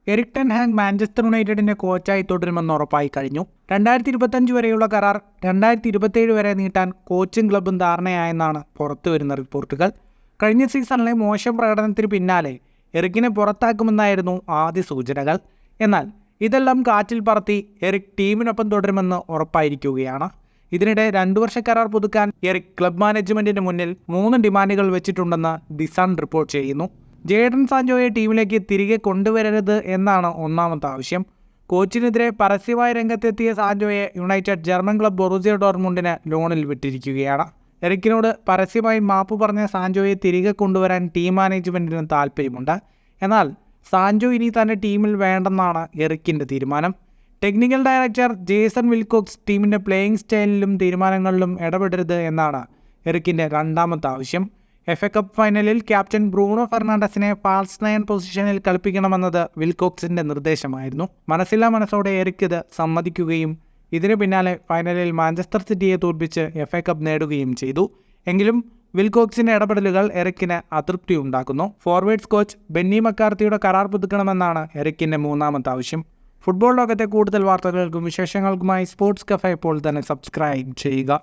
Erik ten Hag Manchester യുണൈറ്റഡിന്റെ കോച്ചായി തുടരുമെന്ന് ഉറപ്പായി കഴിഞ്ഞു. 2025 വരെയുള്ള കരാർ 2027 വരെ നീട്ടാൻ കോച്ചും ക്ലബും ധാരണയായെന്നാണ് പുറത്തുവരുന്ന റിപ്പോർട്ടുകൾ. കഴിഞ്ഞ സീസണിലെ മോശം പ്രകടനത്തിന് പിന്നാലെ എറിക്കിനെ പുറത്താക്കുമെന്നായിരുന്നു ആദ്യ സൂചനകൾ. എന്നാൽ ഇതെല്ലാം കാറ്റിൽ പറത്തി എറിക് ടീമിനൊപ്പം തുടരുമെന്ന് ഉറപ്പായിരിക്കുകയാണ്. ഇതിനിടെ 2 വർഷ കരാർ പുതുക്കാൻ എറിക് ക്ലബ് മാനേജ്മെന്റിന് മുന്നിൽ 3 ഡിമാൻഡുകൾ വെച്ചിട്ടുണ്ടെന്ന് ദി സൺ റിപ്പോർട്ട് ചെയ്യുന്നു. ജേഡൻ സാൻചോയെ ടീമിലേക്ക് തിരികെ കൊണ്ടുവരരുത് എന്നാണ് ഒന്നാമത്തെ ആവശ്യം. കോച്ചിനെതിരെ പരസ്യമായി രംഗത്തെത്തിയ സാൻചോയെ യുണൈറ്റഡ് ജർമ്മൻ ക്ലബ് ബൊറൂസിയ ഡോർട്ട്മുണ്ടിന് ലോണിൽ വിട്ടിരിക്കുകയാണ്. എറിക്കിനോട് പരസ്യമായി മാപ്പ് പറഞ്ഞ സാൻചോയെ തിരികെ കൊണ്ടുവരാൻ ടീം മാനേജ്മെന്റിന് താൽപ്പര്യമുണ്ട്. എന്നാൽ സാൻചോ ഇനി തന്റെ ടീമിൽ വേണ്ടെന്നാണ് എറിക്കിന്റെ തീരുമാനം. ടെക്നിക്കൽ ഡയറക്ടർ ജേസൺ വിൽകോക്സ് ടീമിന്റെ പ്ലേയിങ് സ്റ്റൈലിലും തീരുമാനങ്ങളിലും ഇടപെടരുത് എന്നാണ് എറിക്കിന്റെ രണ്ടാമത്തെ ആവശ്യം. FA കപ്പ് ഫൈനലിൽ ക്യാപ്റ്റൻ ബ്രൂണോ ഫെർണാണ്ടസിനെ ഫാൾസ് 9 പൊസിഷനിൽ കളിപ്പിക്കണമെന്നത് വിൽകോക്സിന്റെ നിർദ്ദേശമായിരുന്നു. മനസ്സില്ലാ മനസ്സോടെ എറിക് ഇത് സമ്മതിക്കുകയും ഇതിനു പിന്നാലെ ഫൈനലിൽ മാഞ്ചസ്റ്റർ സിറ്റിയെ തോൽപ്പിച്ച് FA കപ്പ് നേടുകയും ചെയ്തു. എങ്കിലും വിൽകോക്സിന്റെ ഇടപെടലുകൾ എറിക്കിന് അതൃപ്തി ഉണ്ടാക്കുന്നു. ഫോർവേഡ്സ് കോച്ച് ബെന്നി മക്കാർത്തിയുടെ കരാർ പുതുക്കണമെന്നാണ് എറിക്കിന്റെ മൂന്നാമത്തെ ആവശ്യം. ഫുട്ബോൾ ലോകത്തെ കൂടുതൽ വാർത്തകൾക്കും വിശേഷങ്ങൾക്കുമായി സ്പോർട്സ് കഫേ ഇപ്പോൾ തന്നെ സബ്സ്ക്രൈബ് ചെയ്യുക.